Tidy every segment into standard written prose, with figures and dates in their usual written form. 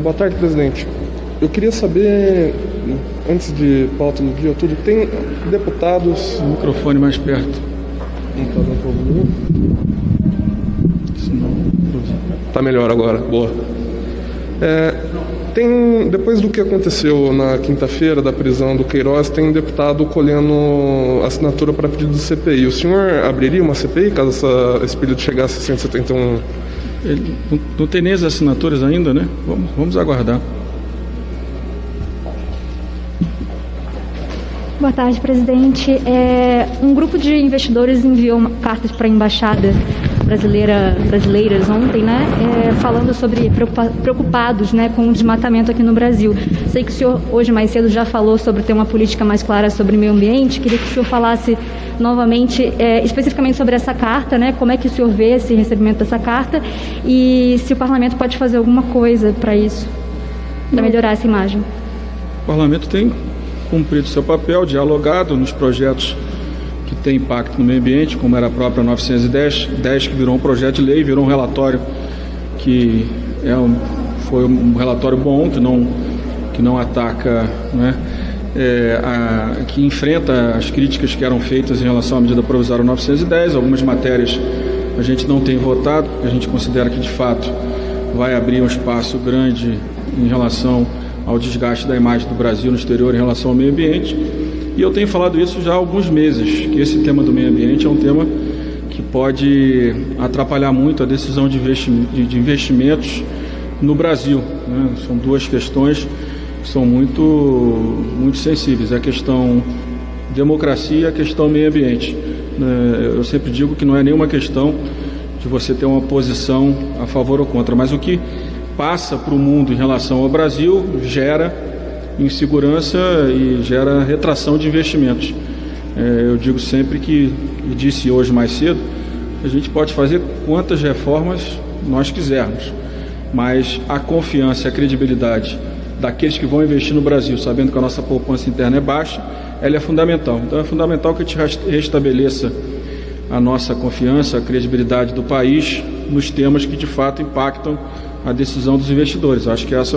Boa tarde, presidente. Eu queria saber, antes de pauta do dia tudo, tem deputados... O microfone mais perto. Não está dando problema. Tá melhor agora, boa. Depois do que aconteceu na quinta-feira, da prisão do Queiroz, tem um deputado colhendo assinatura para pedido do CPI. O senhor abriria uma CPI caso esse pedido chegasse a 171? Ele não tem nem as assinaturas ainda, né? Vamos aguardar. Boa tarde, presidente. Um grupo de investidores enviou cartas para a embaixada brasileiras ontem, né, falando sobre preocupados, né, com o desmatamento aqui no Brasil. Sei que o senhor hoje mais cedo já falou sobre ter uma política mais clara sobre meio ambiente. Queria que o senhor falasse novamente, especificamente sobre essa carta, né, como é que o senhor vê esse recebimento dessa carta e se o parlamento pode fazer alguma coisa para isso, para melhorar essa imagem. O parlamento tem cumprido seu papel, dialogado nos projetos que tem impacto no meio ambiente, como era a própria 910, que virou um projeto de lei, virou um relatório que foi um relatório bom, que não ataca, né, que enfrenta as críticas que eram feitas em relação à medida provisória 910. Algumas matérias a gente não tem votado, porque a gente considera que de fato vai abrir um espaço grande em relação ao desgaste da imagem do Brasil no exterior em relação ao meio ambiente. E eu tenho falado isso já há alguns meses, que esse tema do meio ambiente é um tema que pode atrapalhar muito a decisão de investimentos no Brasil, né? São duas questões que são muito sensíveis, a questão democracia e a questão meio ambiente. Eu sempre digo que não é nenhuma questão de você ter uma posição a favor ou contra, mas o que passa para o mundo em relação ao Brasil gera insegurança e gera retração de investimentos. Eu digo sempre que, e disse hoje mais cedo, a gente pode fazer quantas reformas nós quisermos, mas a confiança e a credibilidade daqueles que vão investir no Brasil, sabendo que a nossa poupança interna é baixa, ela é fundamental. Então é fundamental que a gente restabeleça a nossa confiança, a credibilidade do país nos temas que de fato impactam a decisão dos investidores. Acho que essa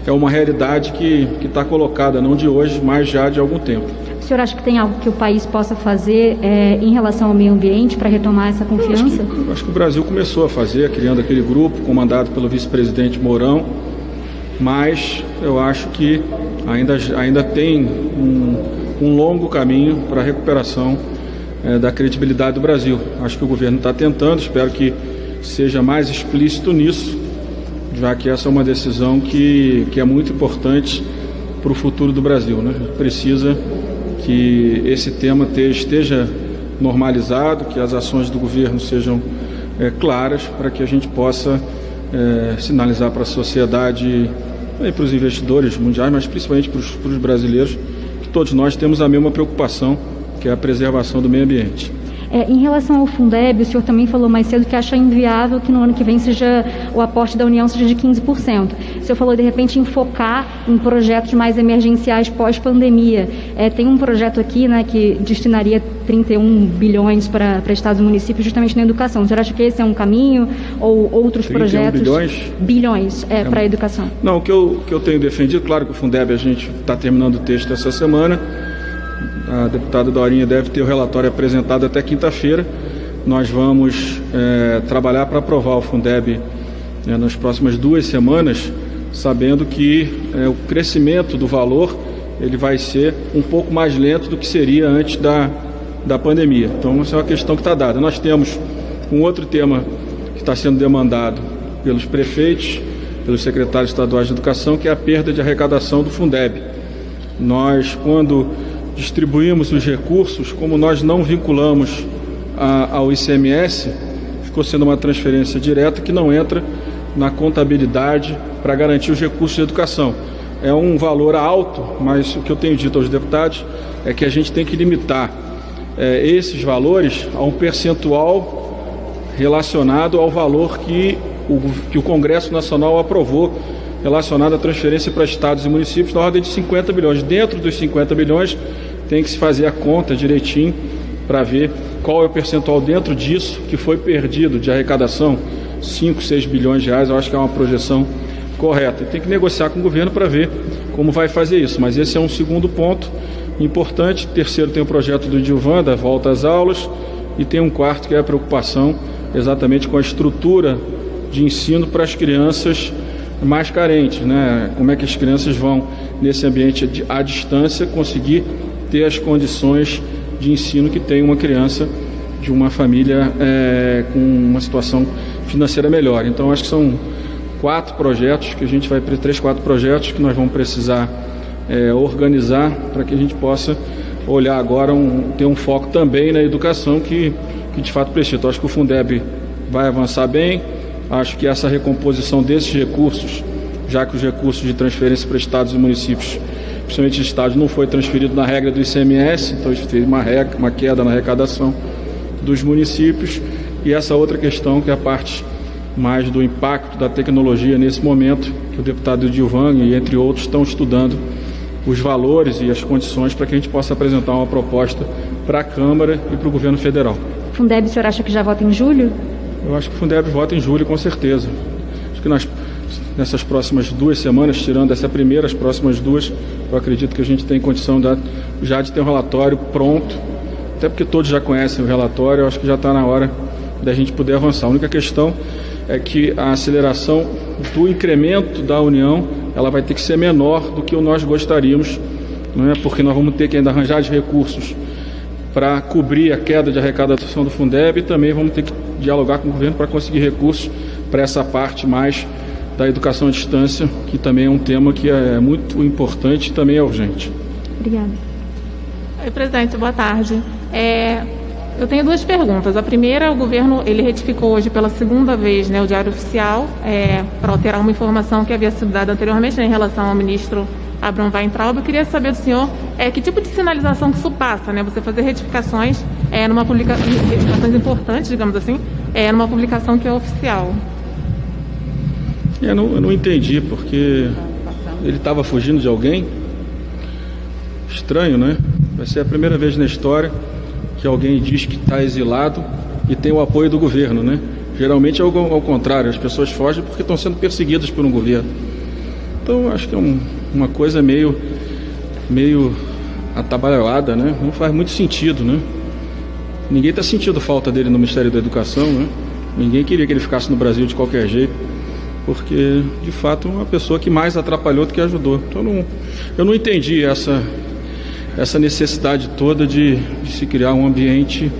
é uma realidade que está colocada não de hoje, mas já de algum tempo. O senhor acha que tem algo que o país possa fazer em relação ao meio ambiente para retomar essa confiança? Eu acho que o Brasil começou a fazer, criando aquele grupo comandado pelo vice-presidente Mourão, mas eu acho que ainda tem um longo caminho para a recuperação da credibilidade do Brasil. Acho que o governo está tentando, espero que seja mais explícito nisso, já que essa é uma decisão que é muito importante para o futuro do Brasil, né? A gente precisa que esse tema esteja normalizado, que as ações do governo sejam claras, para que a gente possa sinalizar para a sociedade e para os investidores mundiais, mas principalmente para os brasileiros, que todos nós temos a mesma preocupação, que é a preservação do meio ambiente. Em relação ao Fundeb, o senhor também falou mais cedo que acha inviável que no ano que vem o aporte da União seja de 15%. O senhor falou, de repente, em focar em projetos mais emergenciais pós-pandemia. Tem um projeto aqui, né, que destinaria 31 bilhões para estados e municípios justamente na educação. O senhor acha que esse é um caminho ou outros projetos? Bilhões para a educação. Não, o que eu tenho defendido, claro que o Fundeb a gente está terminando o texto essa semana. A deputada Dorinha deve ter o relatório apresentado até quinta-feira. Nós vamos trabalhar para aprovar o Fundeb nas próximas 2 semanas, sabendo que o crescimento do valor ele vai ser um pouco mais lento do que seria antes da pandemia. Então, essa é uma questão que está dada. Nós temos um outro tema que está sendo demandado pelos prefeitos, pelos secretários estaduais de educação, que é a perda de arrecadação do Fundeb. Nós, quando distribuímos os recursos, como nós não vinculamos ao ICMS, ficou sendo uma transferência direta que não entra na contabilidade para garantir os recursos de educação. É um valor alto, mas o que eu tenho dito aos deputados é que a gente tem que limitar esses valores a um percentual relacionado ao valor que o Congresso Nacional aprovou relacionado à transferência para estados e municípios na ordem de 50 bilhões. Dentro dos 50 bilhões tem que se fazer a conta direitinho para ver qual é o percentual dentro disso que foi perdido de arrecadação, 5, 6 bilhões de reais. Eu acho que é uma projeção correta. E tem que negociar com o governo para ver como vai fazer isso. Mas esse é um segundo ponto importante. Terceiro, tem o projeto do Edilvan, da volta às aulas. E tem um quarto, que é a preocupação exatamente com a estrutura de ensino para as crianças mais carentes, né? Como é que as crianças vão, nesse ambiente à distância, conseguir ter as condições de ensino que tem uma criança de uma família com uma situação financeira melhor. Então, acho que são 4 projetos que a gente vai, 3, 4 projetos que nós vamos precisar organizar para que a gente possa olhar agora, ter um foco também na educação que de fato precisa. Então, acho que o Fundeb vai avançar bem. Acho que essa recomposição desses recursos, já que os recursos de transferência para estados e municípios, principalmente de estados, não foi transferido na regra do ICMS, então isso teve uma queda na arrecadação dos municípios. E essa outra questão, que é a parte mais do impacto da tecnologia nesse momento, que o deputado Edilvan e entre outros estão estudando os valores e as condições para que a gente possa apresentar uma proposta para a Câmara e para o governo federal. Fundeb, o senhor acha que já vota em julho? Eu acho que o Fundeb vota em julho, com certeza. Acho que nessas próximas 2 semanas, tirando essa primeira, as próximas 2, eu acredito que a gente tem condição já de ter um relatório pronto, até porque todos já conhecem o relatório. Eu acho que já está na hora da gente poder avançar. A única questão é que a aceleração do incremento da União, ela vai ter que ser menor do que nós gostaríamos, não é? Porque nós vamos ter que ainda arranjar de recursos para cobrir a queda de arrecadação do Fundeb, e também vamos ter que dialogar com o governo para conseguir recursos para essa parte mais da educação à distância, que também é um tema que é muito importante e também é urgente. Obrigada. Oi, presidente, boa tarde. Eu tenho 2 perguntas. A primeira, o governo ele retificou hoje pela 2ª vez, né, o Diário Oficial, para alterar uma informação que havia sido dada anteriormente, né, em relação ao ministro Abraham Weintraub. Eu queria saber do senhor que tipo de sinalização que isso passa, né? Você fazer retificações retificações importantes, digamos assim, numa publicação que é oficial. Eu não entendi, porque ele estava fugindo de alguém. Estranho, né? Vai ser a primeira vez na história que alguém diz que está exilado e tem o apoio do governo, né? Geralmente é ao contrário, as pessoas fogem porque estão sendo perseguidas por um governo. Então, acho que é uma coisa meio atabalhoada, né? Não faz muito sentido, né? Ninguém está sentindo falta dele no Ministério da Educação, né? Ninguém queria que ele ficasse no Brasil de qualquer jeito, porque, de fato, é uma pessoa que mais atrapalhou do que ajudou. Então, eu não entendi essa necessidade toda de se criar um ambiente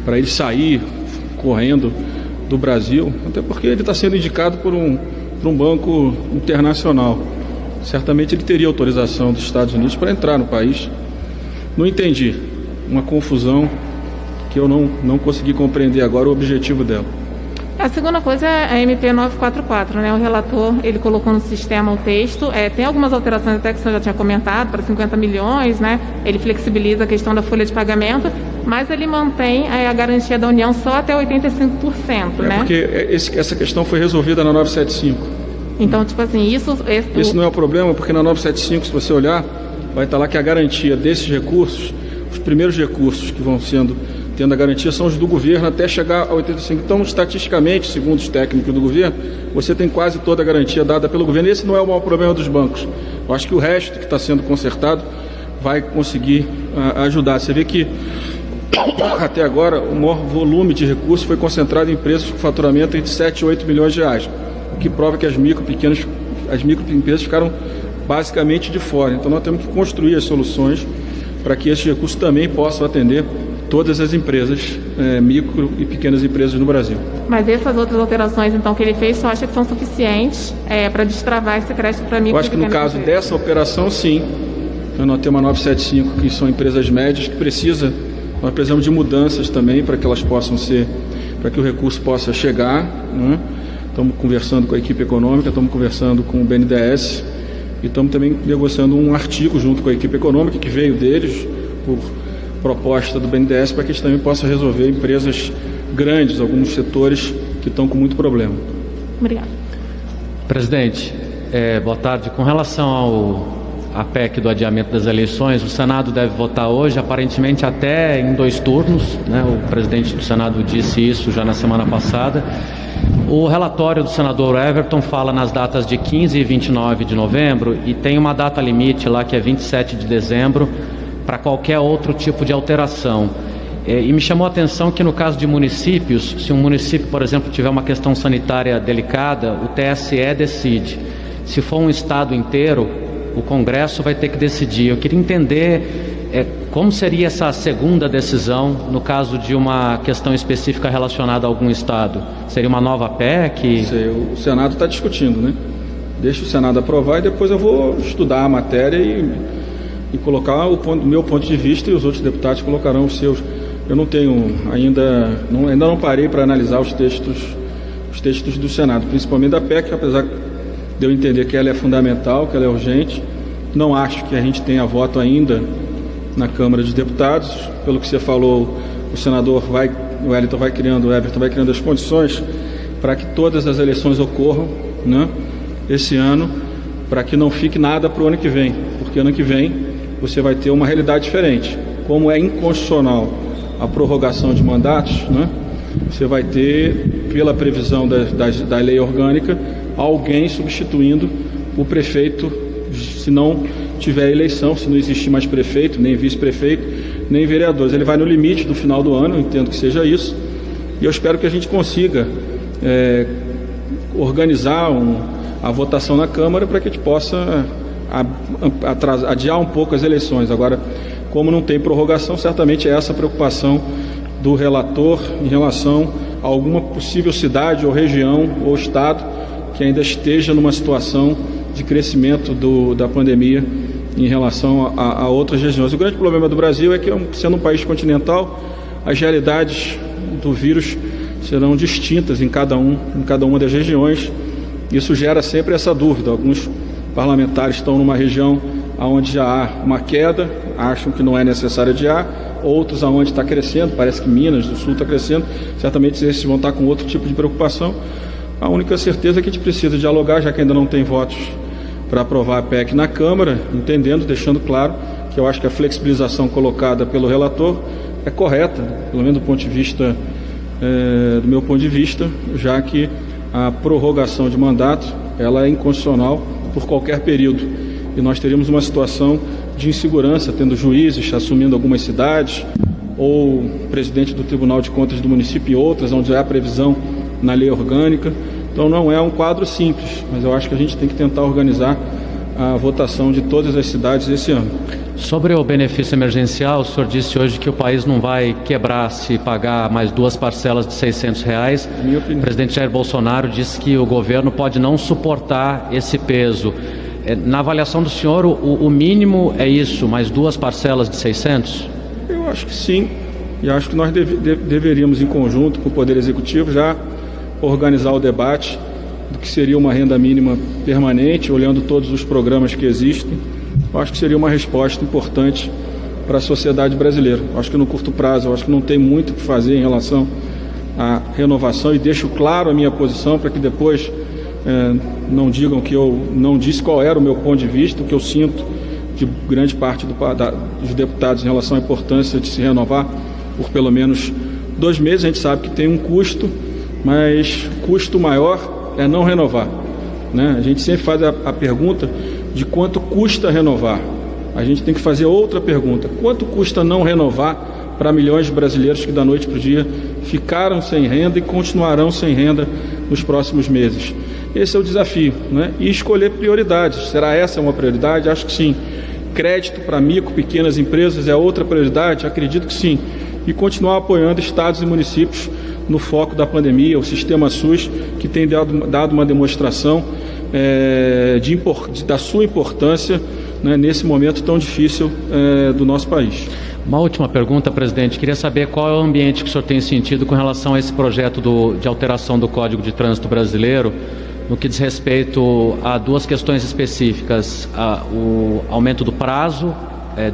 para ele sair correndo do Brasil, até porque ele está sendo indicado por um banco internacional. Certamente ele teria autorização dos Estados Unidos para entrar no país. Não entendi. Uma confusão que eu não consegui compreender agora o objetivo dela. A segunda coisa é a MP 944, né? O relator, ele colocou no sistema o texto, tem algumas alterações até que o senhor já tinha comentado, para 50 milhões, né? Ele flexibiliza a questão da folha de pagamento, mas ele mantém a garantia da União só até 85%, né? Porque essa questão foi resolvida na 975. Então, tipo assim, Esse não é o problema, porque na 975, se você olhar, vai estar lá que a garantia desses recursos, os primeiros recursos que vão tendo a garantia são os do governo até chegar a 85. Então, estatisticamente, segundo os técnicos do governo, você tem quase toda a garantia dada pelo governo. Esse não é o maior problema dos bancos. Eu acho que o resto que está sendo consertado vai conseguir ajudar. Você vê que até agora o maior volume de recursos foi concentrado em empresas com faturamento entre 7 e 8 milhões de reais, o que prova que as microempresas ficaram basicamente de fora. Então nós temos que construir as soluções para que esses recursos também possam atender todas as empresas, micro e pequenas empresas no Brasil. Mas essas outras alterações, então, que ele fez, só acha que são suficientes para destravar esse crédito para micro e pequenas empresas? Eu acho que no caso dessa operação, sim. Nós temos a 975, que são empresas médias, que nós precisamos de mudanças também para que elas possam para que o recurso possa chegar, né? Estamos conversando com a equipe econômica, estamos conversando com o BNDES e estamos também negociando um artigo junto com a equipe econômica que veio deles por proposta do BNDES, para que a gente também possa resolver empresas grandes, alguns setores que estão com muito problema. Obrigada. Presidente, boa tarde. Com relação à PEC do adiamento das eleições, o Senado deve votar hoje, aparentemente até em 2 turnos, né? O presidente do Senado disse isso já na semana passada. O relatório do senador Everton fala nas datas de 15 e 29 de novembro e tem uma data limite lá que é 27 de dezembro para qualquer outro tipo de alteração. E me chamou a atenção que no caso de municípios, se um município, por exemplo, tiver uma questão sanitária delicada, o TSE decide. Se for um estado inteiro, o Congresso vai ter que decidir. Eu queria entender como seria essa segunda decisão no caso de uma questão específica relacionada a algum estado. Seria uma nova PEC? O Senado está discutindo, né? Deixa o Senado aprovar e depois eu vou estudar a matéria e colocar o meu ponto de vista, e os outros deputados colocarão os seus. Eu não tenho ainda não parei para analisar os textos do Senado, principalmente da PEC, apesar de eu entender que ela é fundamental, que ela é urgente. Não acho que a gente tenha voto ainda na Câmara dos Deputados. Pelo que você falou, o Everton vai criando as condições para que todas as eleições ocorram, né, esse ano, para que não fique nada para o ano que vem, porque ano que vem você vai ter uma realidade diferente. Como é inconstitucional a prorrogação de mandatos, né, você vai ter, pela previsão da lei orgânica, alguém substituindo o prefeito, se não tiver eleição, se não existir mais prefeito, nem vice-prefeito, nem vereadores. Ele vai no limite do final do ano, eu entendo que seja isso, e eu espero que a gente consiga organizar a votação na Câmara para que a gente possa adiar um pouco as eleições. Agora, como não tem prorrogação, certamente é essa a preocupação do relator em relação a alguma possível cidade ou região ou estado que ainda esteja numa situação de crescimento da pandemia em relação a outras regiões. O grande problema do Brasil é que, sendo um país continental, as realidades do vírus serão distintas em cada uma das regiões. Isso gera sempre essa dúvida. Alguns parlamentares estão numa região onde já há uma queda, acham que não é necessário adiar, outros aonde está crescendo, parece que Minas do Sul está crescendo, certamente esses vão estar com outro tipo de preocupação. A única certeza é que a gente precisa dialogar, já que ainda não tem votos para aprovar a PEC na Câmara, deixando claro que eu acho que a flexibilização colocada pelo relator é correta, pelo menos do meu ponto de vista, já que a prorrogação de mandato ela é inconstitucional por qualquer período. E nós teríamos uma situação de insegurança, tendo juízes assumindo algumas cidades, ou presidente do Tribunal de Contas do município e outras, onde há previsão na lei orgânica. Então não é um quadro simples, mas eu acho que a gente tem que tentar organizar a votação de todas as cidades esse ano. Sobre o benefício emergencial, o senhor disse hoje que o país não vai quebrar se pagar mais 2 parcelas de R$600. O presidente Jair Bolsonaro disse que o governo pode não suportar esse peso. Na avaliação do senhor, o mínimo é isso, mais 2 parcelas de 600? Eu acho que sim, e acho que nós deveríamos, em conjunto com o Poder Executivo, já organizar o debate do que seria uma renda mínima permanente, olhando todos os programas que existem. Eu acho que seria uma resposta importante para a sociedade brasileira. Eu acho que no curto prazo, eu acho que não tem muito o que fazer em relação à renovação, e deixo claro a minha posição para que depois não digam que eu não disse qual era o meu ponto de vista, o que eu sinto de grande parte dos deputados em relação à importância de se renovar por pelo menos 2 meses. A gente sabe que tem um custo, mas custo maior é não renovar, né? A gente sempre faz a pergunta de quanto custa renovar. A gente tem que fazer outra pergunta: quanto custa não renovar para milhões de brasileiros que da noite para o dia ficaram sem renda e continuarão sem renda nos próximos meses? Esse é o desafio, né? E escolher prioridades. Será essa uma prioridade? Acho que sim. Crédito para micro, pequenas empresas é outra prioridade? Acredito que sim. E continuar apoiando estados e municípios no foco da pandemia, o sistema SUS, que tem dado uma demonstração da sua importância, né, nesse momento tão difícil do nosso país. Uma última pergunta, presidente. Queria saber qual é o ambiente que o senhor tem sentido com relação a esse projeto de alteração do Código de Trânsito Brasileiro, no que diz respeito a 2 questões específicas: o aumento do prazo,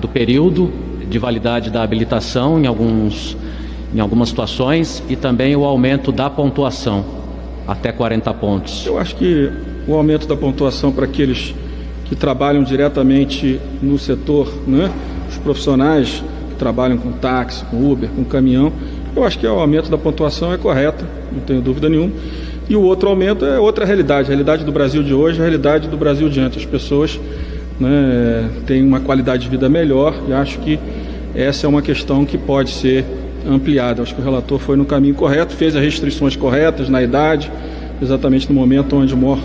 do período de validade da habilitação em algumas situações, e também o aumento da pontuação, até 40 pontos. Eu acho que o aumento da pontuação para aqueles que trabalham diretamente no setor, né, os profissionais que trabalham com táxi, com Uber, com caminhão, eu acho que o aumento da pontuação é correto, não tenho dúvida nenhuma. E o outro aumento é outra realidade, a realidade do Brasil de hoje, a realidade do Brasil de antes. As pessoas, né, têm uma qualidade de vida melhor e acho que essa é uma questão que pode ser ampliada. Acho que o relator foi no caminho correto, fez as restrições corretas na idade, exatamente no momento onde o maior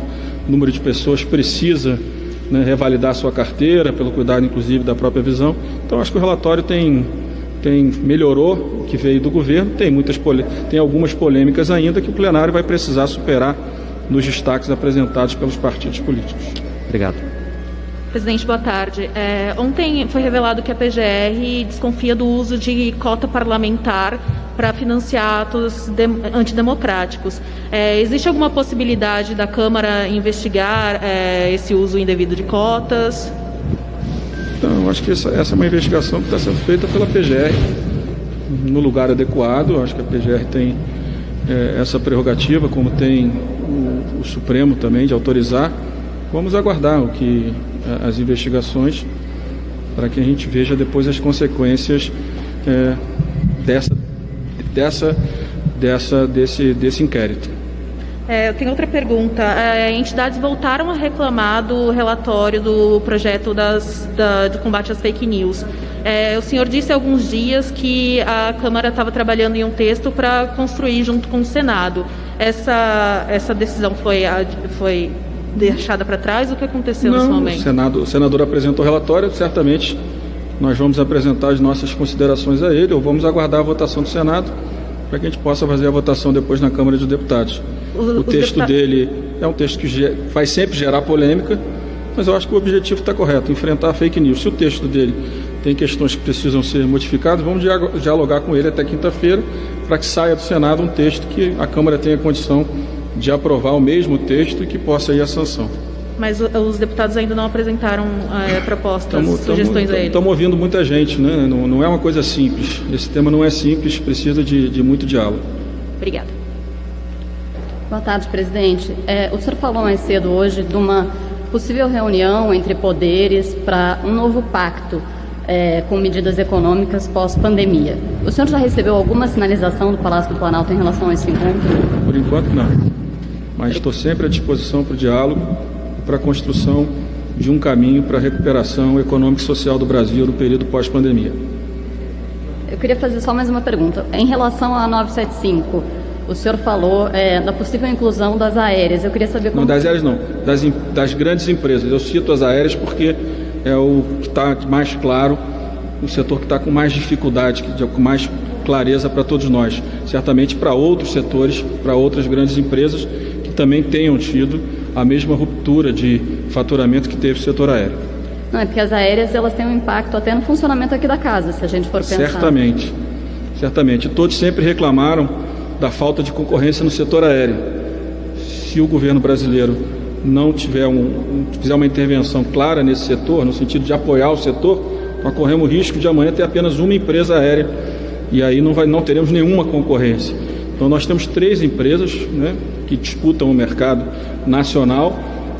número de pessoas precisa, né, revalidar sua carteira, pelo cuidado inclusive da própria visão. Então acho que o relatório melhorou o que veio do governo, tem algumas polêmicas ainda que o plenário vai precisar superar nos destaques apresentados pelos partidos políticos. Obrigado. Presidente, boa tarde. Ontem foi revelado que a PGR desconfia do uso de cota parlamentar para financiar atos antidemocráticos. Existe alguma possibilidade da Câmara investigar esse uso indevido de cotas? Então, eu acho que essa é uma investigação que está sendo feita pela PGR no lugar adequado. Eu acho que a PGR tem essa prerrogativa, como tem o Supremo também, de autorizar. Vamos aguardar as investigações para que a gente veja depois as consequências desse inquérito. Eu tenho outra pergunta. Entidades voltaram a reclamar do relatório do projeto do combate às fake news. O senhor disse há alguns dias que a Câmara estava trabalhando em um texto para construir junto com o Senado. Essa decisão foi deixada para trás? O que aconteceu nesse momento? O senador apresentou o relatório, certamente nós vamos apresentar as nossas considerações a ele, ou vamos aguardar a votação do Senado para que a gente possa fazer a votação depois na Câmara dos Deputados. O texto dele é um texto que vai sempre gerar polêmica, mas eu acho que o objetivo está correto, enfrentar a fake news. Se o texto dele tem questões que precisam ser modificadas, vamos dialogar com ele até quinta-feira para que saia do Senado um texto que a Câmara tenha condição de aprovar o mesmo texto e que possa ir à sanção. Mas os deputados ainda não apresentaram propostas, sugestões a ele? Estamos ouvindo muita gente, né? Não é uma coisa simples. Esse tema não é simples, precisa de muito diálogo. Obrigada. Boa tarde, presidente. O senhor falou mais cedo hoje de uma possível reunião entre poderes para um novo pacto com medidas econômicas pós-pandemia. O senhor já recebeu alguma sinalização do Palácio do Planalto em relação a esse encontro? Por enquanto, não. Mas estou sempre à disposição para o diálogo e para a construção de um caminho para a recuperação econômica e social do Brasil no período pós-pandemia. Eu queria fazer só mais uma pergunta. Em relação à 975, o senhor falou da possível inclusão das aéreas. Eu queria saber como... Não, das aéreas não. Das grandes empresas. Eu cito as aéreas porque é o que está mais claro, o setor que está com mais dificuldade, com mais clareza para todos nós. Certamente para outros setores, para outras grandes empresas que também tenham tido a mesma ruptura de faturamento que teve o setor aéreo. Não, é porque as aéreas elas têm um impacto até no funcionamento aqui da casa, se a gente for pensar. Certamente. Todos sempre reclamaram da falta de concorrência no setor aéreo. Se o governo brasileiro não fizer uma intervenção clara nesse setor, no sentido de apoiar o setor, nós corremos o risco de amanhã ter apenas uma empresa aérea e aí não teremos nenhuma concorrência. Então nós temos 3 empresas, né, que disputam o mercado nacional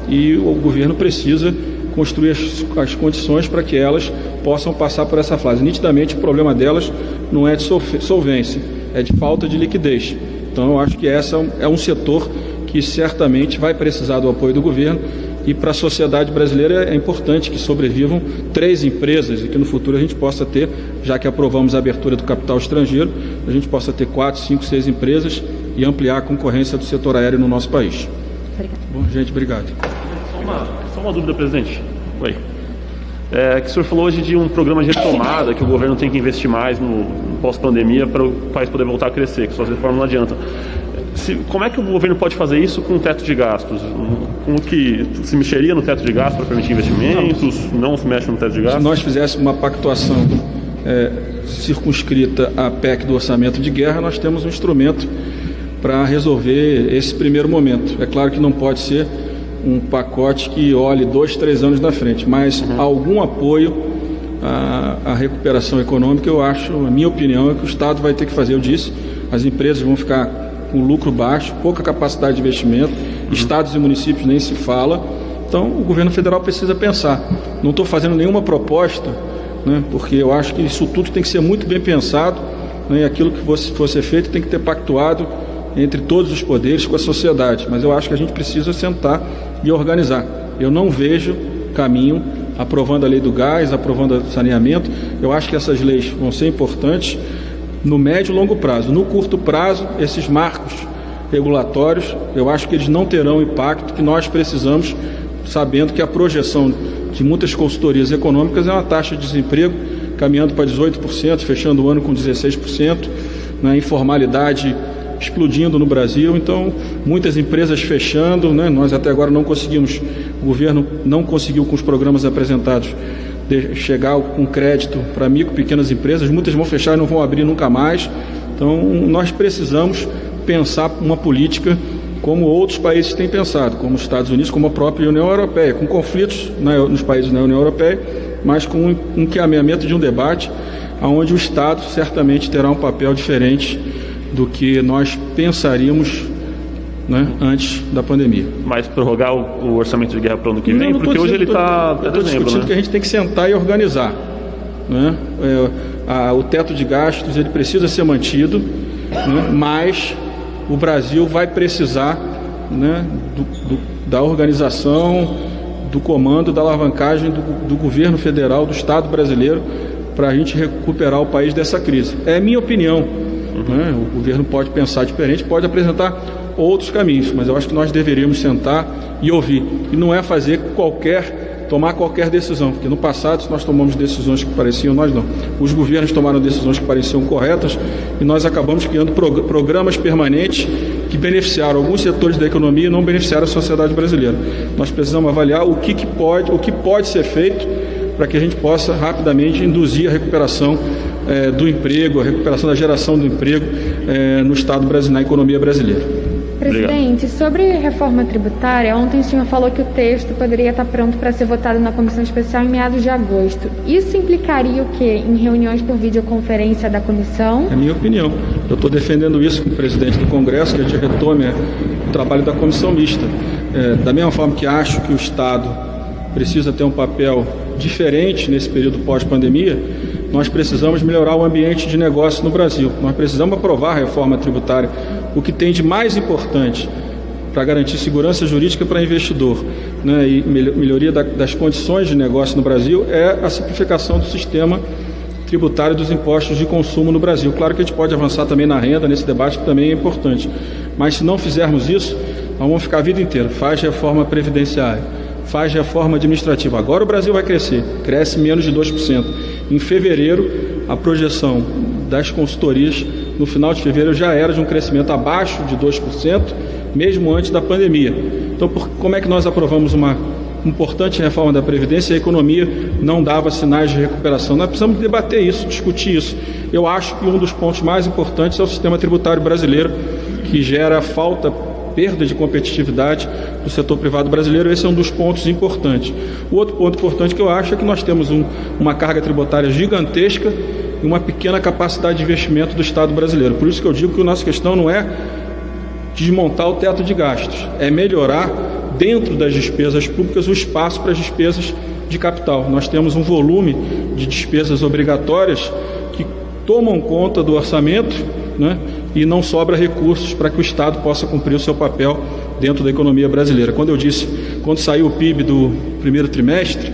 e o governo precisa construir as condições para que elas possam passar por essa fase. Nitidamente o problema delas não é de solvência, é de falta de liquidez. Então eu acho que essa é um setor que certamente vai precisar do apoio do governo e para a sociedade brasileira é importante que sobrevivam 3 empresas e que no futuro a gente possa ter, já que aprovamos a abertura do capital estrangeiro, a gente possa ter 4, 5, 6 empresas e ampliar a concorrência do setor aéreo no nosso país. Obrigada. Bom, gente, obrigado. Só uma dúvida, presidente. Oi. Que o senhor falou hoje de um programa de retomada, que o governo tem que investir mais no pós-pandemia para o país poder voltar a crescer, que suas reformas não adiantam. Como é que o governo pode fazer isso com o teto de gastos? Como que se mexeria no teto de gastos para permitir investimentos? Não se mexe no teto de gastos? Se nós fizéssemos uma pactuação circunscrita à PEC do orçamento de guerra, nós temos um instrumento para resolver esse primeiro momento. É claro que não pode ser um pacote que olhe 2, 3 anos na frente, mas algum apoio à recuperação econômica, eu acho, a minha opinião é que o Estado vai ter que fazer. Eu disse, as empresas vão ficar com lucro baixo, pouca capacidade de investimento, estados e municípios nem se fala, então o governo federal precisa pensar. Não estou fazendo nenhuma proposta, né, porque eu acho que isso tudo tem que ser muito bem pensado, né, e aquilo que for ser feito tem que ter pactuado entre todos os poderes com a sociedade, mas eu acho que a gente precisa sentar e organizar. Eu não vejo caminho aprovando a lei do gás, aprovando o saneamento. Eu acho que essas leis vão ser importantes no médio e longo prazo. No curto prazo, esses marcos regulatórios, eu acho que eles não terão o impacto que nós precisamos, sabendo que a projeção de muitas consultorias econômicas é uma taxa de desemprego caminhando para 18%, fechando o ano com 16%, né, informalidade explodindo no Brasil, então muitas empresas fechando, né, nós até agora não conseguimos, o governo não conseguiu com os programas apresentados chegar com crédito para micro e pequenas empresas, muitas vão fechar e não vão abrir nunca mais, então nós precisamos pensar uma política como outros países têm pensado, como os Estados Unidos, como a própria União Europeia, com conflitos nos países da União Europeia, mas com um encaminhamento de um debate onde o Estado certamente terá um papel diferente do que nós pensaríamos, né, antes da pandemia. Mas prorrogar o orçamento de guerra para o ano que vem? Porque hoje ele está até dezembro, discutindo, né? que a gente tem que sentar e organizar, né? O teto de gastos ele precisa ser mantido, né, mas o Brasil vai precisar, né, da organização, do comando, da alavancagem do governo federal, do Estado brasileiro, para a gente recuperar o país dessa crise. É a minha opinião. Né? O governo pode pensar diferente, pode apresentar outros caminhos, mas eu acho que nós deveríamos sentar e ouvir. E não é tomar qualquer decisão, porque no passado nós tomamos decisões que pareciam, nós não. Os governos tomaram decisões que pareciam corretas e nós acabamos criando programas permanentes que beneficiaram alguns setores da economia e não beneficiaram a sociedade brasileira. Nós precisamos avaliar o que pode ser feito para que a gente possa rapidamente induzir a recuperação do emprego, a recuperação da geração do emprego no Estado brasileiro, na economia brasileira. Presidente, sobre reforma tributária, ontem o senhor falou que o texto poderia estar pronto para ser votado na comissão especial em meados de agosto. Isso implicaria o quê? Em reuniões por videoconferência da comissão? É a minha opinião. Eu estou defendendo isso com o presidente do Congresso, que a gente retome o trabalho da comissão mista. Da mesma forma que acho que o Estado precisa ter um papel diferente nesse período pós-pandemia, nós precisamos melhorar o ambiente de negócio no Brasil. Nós precisamos aprovar a reforma tributária. O que tem de mais importante para garantir segurança jurídica para investidor, né, e melhoria das condições de negócio no Brasil é a simplificação do sistema tributário dos impostos de consumo no Brasil. Claro que a gente pode avançar também na renda, nesse debate que também é importante. Mas se não fizermos isso, nós vamos ficar a vida inteira. Faz reforma previdenciária, faz reforma administrativa. Agora o Brasil vai crescer, cresce menos de 2%. Em fevereiro, a projeção das consultorias, no final de fevereiro, já era de um crescimento abaixo de 2%, mesmo antes da pandemia. Então, como é que nós aprovamos uma importante reforma da Previdência e a economia não dava sinais de recuperação? Nós precisamos debater isso, discutir isso. Eu acho que um dos pontos mais importantes é o sistema tributário brasileiro, que gera perda de competitividade do setor privado brasileiro. Esse é um dos pontos importantes. O outro ponto importante que eu acho é que nós temos uma carga tributária gigantesca e uma pequena capacidade de investimento do Estado brasileiro. Por isso que eu digo que a nossa questão não é desmontar o teto de gastos, é melhorar dentro das despesas públicas o espaço para as despesas de capital. Nós temos um volume de despesas obrigatórias que tomam conta do orçamento, né, e não sobra recursos para que o Estado possa cumprir o seu papel dentro da economia brasileira. Quando saiu o PIB do primeiro trimestre,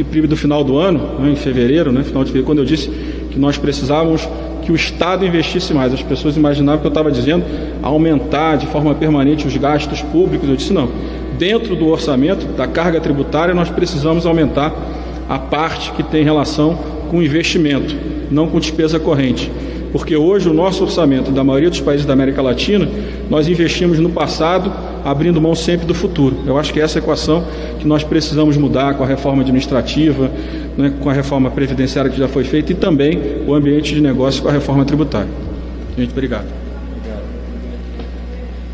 PIB do final do ano, né, em fevereiro, né, final de fevereiro, quando eu disse que nós precisávamos que o Estado investisse mais, as pessoas imaginavam que eu estava dizendo aumentar de forma permanente os gastos públicos. Eu disse não, dentro do orçamento, da carga tributária, nós precisamos aumentar a parte que tem relação com investimento, não com despesa corrente. Porque hoje o nosso orçamento, da maioria dos países da América Latina, nós investimos no passado, abrindo mão sempre do futuro. Eu acho que essa é a equação que nós precisamos mudar com a reforma administrativa, né, com a reforma previdenciária que já foi feita e também o ambiente de negócio com a reforma tributária. Gente, obrigado.